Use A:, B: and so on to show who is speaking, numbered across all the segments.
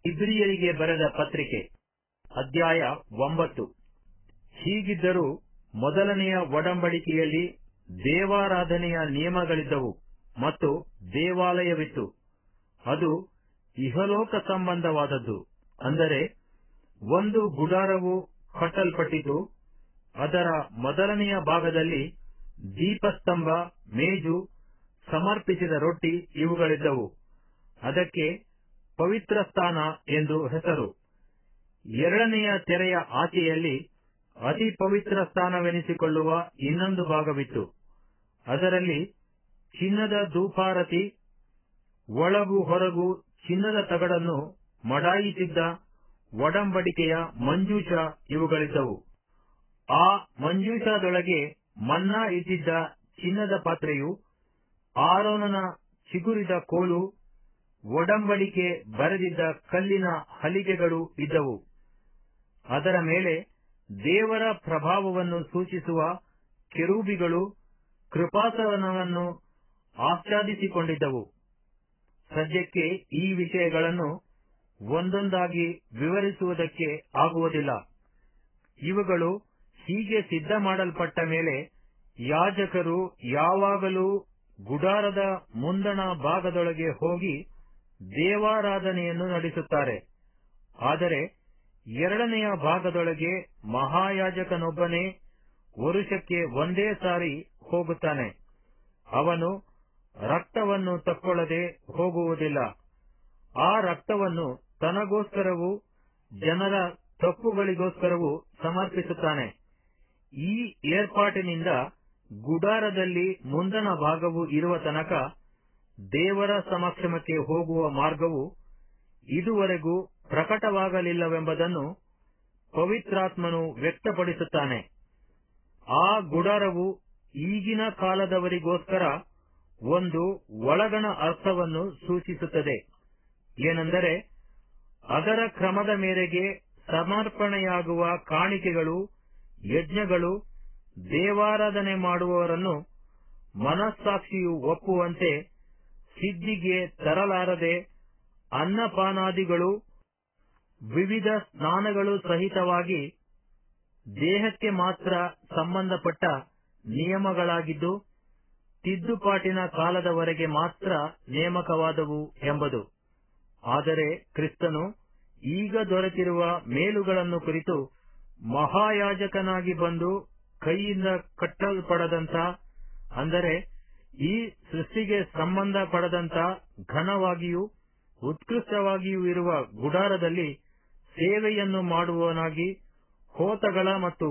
A: ಇಬ್ರಿಯರಿಗೆ ಬರೆದ ಪತ್ರಿಕೆ ಅಧ್ಯಾಯ 9. ಹೀಗಿದ್ದರೂ ಮೊದಲನೆಯ ಒಡಂಬಡಿಕೆಯಲ್ಲಿ ದೇವಾರಾಧನೆಯ ನಿಯಮಗಳಿದ್ದವು ಮತ್ತು ದೇವಾಲಯವಿತ್ತು. ಅದು ಇಹಲೋಕ ಸಂಬಂಧವಾದದ್ದು. ಅಂದರೆ ಒಂದು ಗುಡಾರವು ಕಟ್ಟಲ್ಪಟ್ಟಿತು. ಅದರ ಮೊದಲನೆಯ ಭಾಗದಲ್ಲಿ ದೀಪಸ್ತಂಭ, ಮೇಜು, ಸಮರ್ಪಿಸಿದ ರೊಟ್ಟಿ ಇವುಗಳಿದ್ದವು. ಅದಕ್ಕೆ ಪವಿತ್ರ ಸ್ಥಾನ ಎಂದು ಹೆಸರು. ಎರಡನೆಯ ತೆರೆಯ ಆಚೆಯಲ್ಲಿ ಅತಿ ಪವಿತ್ರ ಸ್ಥಾನವೆನಿಸಿಕೊಳ್ಳುವ ಇನ್ನೊಂದು ಭಾಗವಿತ್ತು. ಅದರಲ್ಲಿ ಚಿನ್ನದ ಧೂಪಾರತಿ, ಒಳಗೂ ಹೊರಗೂ ಚಿನ್ನದ ತಗಡನ್ನು ಮಡಾಯಿಸಿದ್ದ ಒಡಂಬಡಿಕೆಯ ಮಂಜೂಷ ಇವುಗಳಿದ್ದವು. ಆ ಮಂಜೂಷದೊಳಗೆ ಮನ್ನಾ ಇಟ್ಟಿದ್ದ ಚಿನ್ನದ ಪಾತ್ರೆಯು, ಆರೋನನ ಚಿಗುರಿದ ಕೋಲು, ಒಡಂಬಡಿಕೆ ಬರೆದಿದ್ದ ಕಲ್ಲಿನ ಹಲಿಗೆಗಳು ಇದ್ದವು. ಅದರ ಮೇಲೆ ದೇವರ ಪ್ರಭಾವವನ್ನು ಸೂಚಿಸುವ ಕೆರೂಬಿಗಳು ಕೃಪಾಸನವನ್ನು ಆಚ್ಛಾದಿಸಿಕೊಂಡಿದ್ದವು. ಸದ್ಯಕ್ಕೆ ಈ ವಿಷಯಗಳನ್ನು ಒಂದೊಂದಾಗಿ ವಿವರಿಸುವುದಕ್ಕೆ ಆಗುವುದಿಲ್ಲ. ಇವುಗಳು ಹೀಗೆ ಸಿದ್ಧ ಮಾಡಲ್ಪಟ್ಟ ಮೇಲೆ ಯಾಜಕರು ಯಾವಾಗಲೂ ಗುಡಾರದ ಮುಂದಣ ಭಾಗದೊಳಗೆ ಹೋಗಿ ದೇವಾರಾಧನೆಯನ್ನು ನಡೆಸುತ್ತಾರೆ. ಆದರೆ ಎರಡನೆಯ ಭಾಗದೊಳಗೆ ಮಹಾಯಾಜಕನೊಬ್ಬನೇ ವರುಷಕ್ಕೆ ಒಂದೇ ಸಾರಿ ಹೋಗುತ್ತಾನೆ. ಅವನು ರಕ್ತವನ್ನು ತಕ್ಕೊಳ್ಳದೆ ಹೋಗುವುದಿಲ್ಲ. ಆ ರಕ್ತವನ್ನು ತನಗೋಸ್ಕರವೂ ಜನರ ತಪ್ಪುಗಳಿಗೋಸ್ಕರವೂ ಸಮರ್ಪಿಸುತ್ತಾನೆ. ಈ ಏರ್ಪಾಟಿನಿಂದ ಗುಡಾರದಲ್ಲಿ ಮುಂದಣ ಭಾಗವು ಇರುವ ತನಕ ದೇವರ ಸಮಕ್ಷಮಕ್ಕೆ ಹೋಗುವ ಮಾರ್ಗವು ಇದುವರೆಗೂ ಪ್ರಕಟವಾಗಲಿಲ್ಲವೆಂಬುದನ್ನು ಪವಿತ್ರಾತ್ಮನು ವ್ಯಕ್ತಪಡಿಸುತ್ತಾನೆ. ಆ ಗುಡಾರವು ಈಗಿನ ಕಾಲದವರಿಗೋಸ್ಕರ ಒಂದು ಒಳಗಣ ಅರ್ಥವನ್ನು ಸೂಚಿಸುತ್ತದೆ. ಏನೆಂದರೆ, ಅದರ ಕ್ರಮದ ಮೇರೆಗೆ ಸಮರ್ಪಣೆಯಾಗುವ ಕಾಣಿಕೆಗಳು, ಯಜ್ಞಗಳು ದೇವಾರಾಧನೆ ಮಾಡುವವರನ್ನು ಮನಸ್ಸಾಕ್ಷಿಯು ಒಪ್ಪುವಂತೆ ಸಿದ್ಧಿಗೆ ತರಲಾರದೆ ಅನ್ನಪಾನಾದಿಗಳು, ವಿವಿಧ ಸ್ನಾನಗಳು ಸಹಿತವಾಗಿ ದೇಹಕ್ಕೆ ಮಾತ್ರ ಸಂಬಂಧಪಟ್ಟ ನಿಯಮಗಳಾಗಿದ್ದು, ತಿದ್ದುಪಾಟಿನ ಕಾಲದವರೆಗೆ ಮಾತ್ರ ನೇಮಕವಾದವು ಎಂಬುದು. ಆದರೆ ಕ್ರಿಸ್ತನು ಈಗ ದೊರೆತಿರುವ ಮೇಲುಗಳನ್ನು ಕುರಿತು ಮಹಾಯಾಜಕನಾಗಿ ಬಂದು ಕೈಯಿಂದ ಕಟ್ಟಲ್ಪಡದಂಥ, ಅಂದರೆ ಈ ಸೃಷ್ಟಿಗೆ ಸಂಬಂಧಪಡದಂಥ ಘನವಾಗಿಯೂ ಉತ್ಕೃಷ್ಟವಾಗಿಯೂ ಇರುವ ಗುಡಾರದಲ್ಲಿ ಸೇವೆಯನ್ನು ಮಾಡುವವನಾಗಿ ಹೋತಗಳ ಮತ್ತು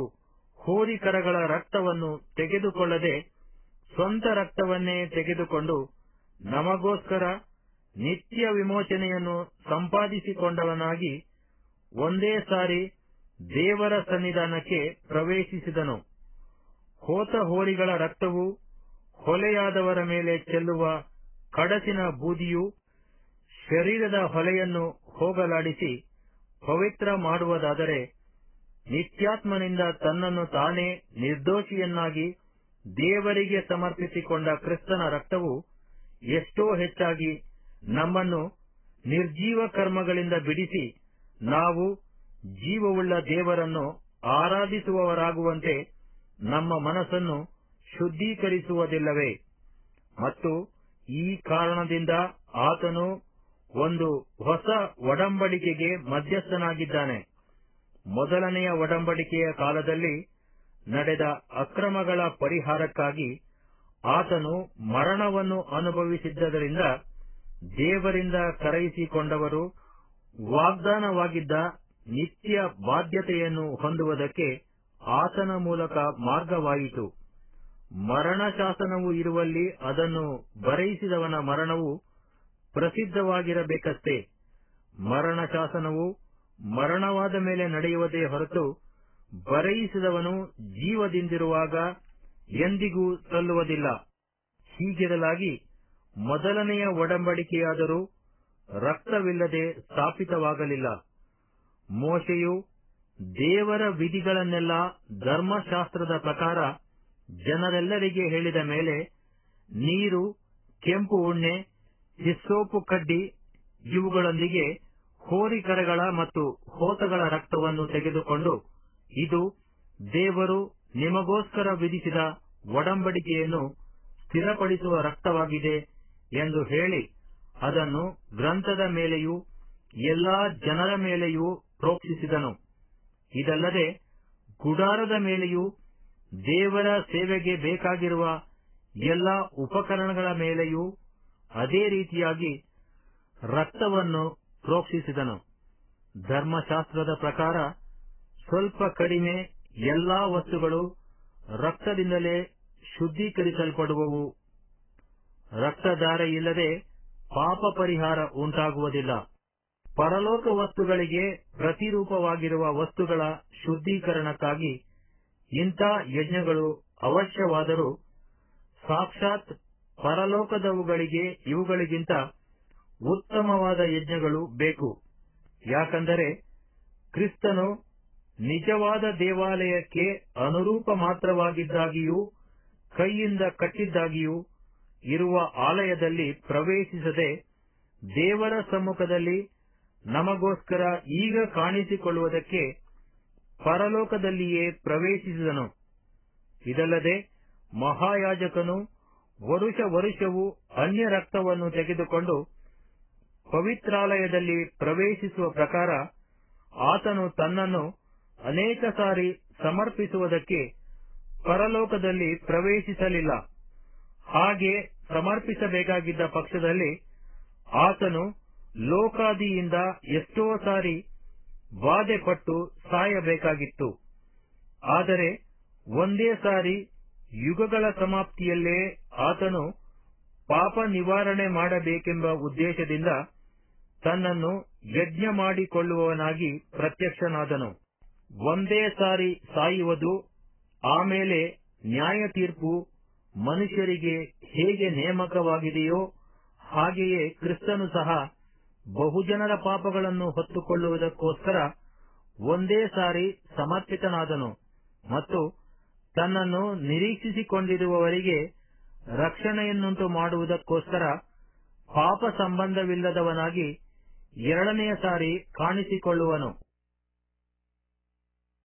A: ಹೋರಿಕರಗಳ ರಕ್ತವನ್ನು ತೆಗೆದುಕೊಳ್ಳದೆ ಸ್ವಂತ ರಕ್ತವನ್ನೇ ತೆಗೆದುಕೊಂಡು ನಮಗೋಸ್ಕರ ನಿತ್ಯ ವಿಮೋಚನೆಯನ್ನು ಸಂಪಾದಿಸಿಕೊಂಡವನಾಗಿ ಒಂದೇ ಸಾರಿ ದೇವರ ಸನ್ನಿಧಾನಕ್ಕೆ ಪ್ರವೇಶಿಸಿದನು. ಹೋತ ಹೋರಿಗಳ ರಕ್ತವು ಹೊಲೆಯಾದವರ ಮೇಲೆ ಚೆಲ್ಲುವ ಕಡಸಿನ ಬೂದಿಯು ಶರೀರದ ಹೊಲೆಯನ್ನು ಹೋಗಲಾಡಿಸಿ ಪವಿತ್ರ ಮಾಡುವುದಾದರೆ, ನಿತ್ಯಾತ್ಮನಿಂದ ತನ್ನನ್ನು ತಾನೇ ನಿರ್ದೋಷಿಯನ್ನಾಗಿ ದೇವರಿಗೆ ಸಮರ್ಪಿಸಿಕೊಂಡ ಕ್ರಿಸ್ತನ ರಕ್ತವು ಎಷ್ಟೋ ಹೆಚ್ಚಾಗಿ ನಮ್ಮನ್ನು ನಿರ್ಜೀವ ಕರ್ಮಗಳಿಂದ ಬಿಡಿಸಿ ನಾವು ಜೀವವುಳ್ಳ ದೇವರನ್ನು ಆರಾಧಿಸುವವರಾಗುವಂತೆ ನಮ್ಮ ಮನಸ್ಸನ್ನು ಶುದ್ಧೀಕರಿಸುವುದಿಲ್ಲವೇ? ಮತ್ತು ಈ ಕಾರಣದಿಂದ ಆತನು ಒಂದು ಹೊಸ ಒಡಂಬಡಿಕೆಗೆ ಮಧ್ಯಸ್ಥನಾಗಿದ್ದಾನೆ. ಮೊದಲನೆಯ ಒಡಂಬಡಿಕೆಯ ಕಾಲದಲ್ಲಿ ನಡೆದ ಅಕ್ರಮಗಳ ಪರಿಹಾರಕ್ಕಾಗಿ ಆತನು ಮರಣವನ್ನು ಅನುಭವಿಸಿದ್ದರಿಂದ ದೇವರಿಂದ ಕರೆಯಿಸಿಕೊಂಡವರು ವಾಗ್ದಾನವಾಗಿದ್ದ ನಿತ್ಯ ಬಾಧ್ಯತೆಯನ್ನು ಹೊಂದುವುದಕ್ಕೆ ಆತನ ಮೂಲಕ ಮಾರ್ಗವಾಯಿತು. ಮರಣಶಾಸನವು ಇರುವಲ್ಲಿ ಅದನ್ನು ಬರೆಯಿಸಿದವನ ಮರಣವು ಪ್ರಸಿದ್ಧವಾಗಿರಬೇಕಷ್ಟೇ. ಮರಣಶಾಸನವು ಮರಣವಾದ ಮೇಲೆ ನಡೆಯುವುದೇ ಹೊರತು ಬರೆಯಿಸಿದವನು ಜೀವದಿಂದಿರುವಾಗ ಎಂದಿಗೂ ಸಲ್ಲುವುದಿಲ್ಲ. ಹೀಗಿರಲಾಗಿ ಮೊದಲನೆಯ ಒಡಂಬಡಿಕೆಯಾದರೂ ರಕ್ತವಿಲ್ಲದೆ ಸ್ಥಾಪಿತವಾಗಲಿಲ್ಲ. ಮೋಶೆಯು ದೇವರ ವಿಧಿಗಳನ್ನೆಲ್ಲ ಧರ್ಮಶಾಸ್ತ್ರದ ಪ್ರಕಾರ ಜನರೆಲ್ಲರಿಗೆ ಹೇಳಿದ ಮೇಲೆ ನೀರು, ಕೆಂಪು ಉಣ್ಣೆ, ಹಿಸ್ಸೋಪು ಕಡ್ಡಿ ಇವುಗಳೊಂದಿಗೆ ಹೋರಿಕರಗಳ ಮತ್ತು ಹೋತಗಳ ರಕ್ತವನ್ನು ತೆಗೆದುಕೊಂಡು, ಇದು ದೇವರು ನಿಮಗೋಸ್ಕರ ವಿಧಿಸಿದ ಒಡಂಬಡಿಕೆಯನ್ನು ಸ್ಥಿರಪಡಿಸುವ ರಕ್ತವಾಗಿದೆ ಎಂದು ಹೇಳಿ, ಅದನ್ನು ಗ್ರಂಥದ ಮೇಲೆಯೂ ಎಲ್ಲಾ ಜನರ ಮೇಲೆಯೂ ಪ್ರೋಕ್ಷಿಸಿದನು. ಇದಲ್ಲದೆ ಗುಡಾರದ ಮೇಲೆಯೂ ದೇವರ ಸೇವೆಗೆ ಬೇಕಾಗಿರುವ ಎಲ್ಲಾ ಉಪಕರಣಗಳ ಮೇಲೆಯೂ ಅದೇ ರೀತಿಯಾಗಿ ರಕ್ತವನ್ನು ಪ್ರೋಕ್ಷಿಸಿದನು. ಧರ್ಮಶಾಸ್ತ್ರದ ಪ್ರಕಾರ ಸ್ವಲ್ಪ ಕಡಿಮೆ ಎಲ್ಲಾ ವಸ್ತುಗಳು ರಕ್ತದಿಂದಲೇ ಶುದ್ಧೀಕರಿಸಲ್ಪಡುವವು. ರಕ್ತಧಾರೆಯಿಲ್ಲದೆ ಪಾಪ ಪರಿಹಾರ ಉಂಟಾಗುವುದಿಲ್ಲ. ಪರಲೋಕ ವಸ್ತುಗಳಿಗೆ ಪ್ರತಿರೂಪವಾಗಿರುವ ವಸ್ತುಗಳ ಶುದ್ಧೀಕರಣಕ್ಕಾಗಿ ಇಂಥ ಯಜ್ಞಗಳು ಅವಶ್ಯವಾದರೂ, ಸಾಕ್ಷಾತ್ ಪರಲೋಕದವುಗಳಿಗೆ ಇವುಗಳಿಗಿಂತ ಉತ್ತಮವಾದ ಯಜ್ಞಗಳು ಬೇಕು. ಯಾಕಂದರೆ ಕ್ರಿಸ್ತನು ನಿಜವಾದ ದೇವಾಲಯಕ್ಕೆ ಅನುರೂಪ ಮಾತ್ರವಾಗಿದ್ದಾಗಿಯೂ ಕೈಯಿಂದ ಕಟ್ಟಿದ್ದಾಗಿಯೂ ಇರುವ ಆಲಯದಲ್ಲಿ ಪ್ರವೇಶಿಸದೆ, ದೇವರ ಸಮ್ಮುಖದಲ್ಲಿ ನಮಗೋಸ್ಕರ ಈಗ ಕಾಣಿಸಿಕೊಳ್ಳುವುದಕ್ಕೆ ಪರಲೋಕದಲ್ಲಿಯೇ ಪ್ರವೇಶಿಸಿದನು. ಇದಲ್ಲದೆ ಮಹಾಯಾಜಕನು ವರುಷವೂ ಅನ್ಯ ರಕ್ತವನ್ನು ತೆಗೆದುಕೊಂಡು ಪವಿತ್ರಾಲಯದಲ್ಲಿ ಪ್ರವೇಶಿಸುವ ಪ್ರಕಾರ ಆತನು ತನ್ನನ್ನು ಅನೇಕ ಸಾರಿ ಸಮರ್ಪಿಸುವುದಕ್ಕೆ ಪರಲೋಕದಲ್ಲಿ ಪ್ರವೇಶಿಸಲಿಲ್ಲ. ಹಾಗೆ ಸಮರ್ಪಿಸಬೇಕಾಗಿದ್ದ ಪಕ್ಷದಲ್ಲಿ ಆತನು ಲೋಕಾದಿಯಿಂದ ಎಷ್ಟೋ ಸಾರಿ ಬಾಧೆಪಟ್ಟು ಸಾಯಬೇಕಾಗಿತ್ತು. ಆದರೆ ಒಂದೇ ಸಾರಿ ಯುಗಗಳ ಸಮಾಪ್ತಿಯಲ್ಲೇ ಆತನು ಪಾಪ ನಿವಾರಣೆ ಮಾಡಬೇಕೆಂಬ ಉದ್ದೇಶದಿಂದ ತನ್ನನ್ನು ಯಜ್ಞ ಮಾಡಿಕೊಳ್ಳುವವನಾಗಿ ಪ್ರತ್ಯಕ್ಷನಾದನು. ಒಂದೇ ಸಾರಿ ಸಾಯುವುದು, ಆಮೇಲೆ ನ್ಯಾಯ ತೀರ್ಪು ಮನುಷ್ಯರಿಗೆ ಹೇಗೆ ನೇಮಕವಾಗಿದೆಯೋ ಹಾಗೆಯೇ ಕ್ರಿಸ್ತನು ಸಹ ಬಹುಜನರ ಪಾಪಗಳನ್ನು ಹೊತ್ತುಕೊಳ್ಳುವುದಕ್ಕೋಸ್ಕರ ಒಂದೇ ಸಾರಿ ಸಮರ್ಪಿತನಾದನು ಮತ್ತು ತನ್ನನ್ನು ನಿರೀಕ್ಷಿಸಿಕೊಂಡಿರುವವರಿಗೆ ರಕ್ಷಣೆಯನ್ನುಂಟು ಮಾಡುವುದಕ್ಕೋಸ್ಕರ ಪಾಪ ಸಂಬಂಧವಿಲ್ಲದವನಾಗಿ ಎರಡನೆಯ ಸಾರಿ ಕಾಣಿಸಿಕೊಳ್ಳುವನು.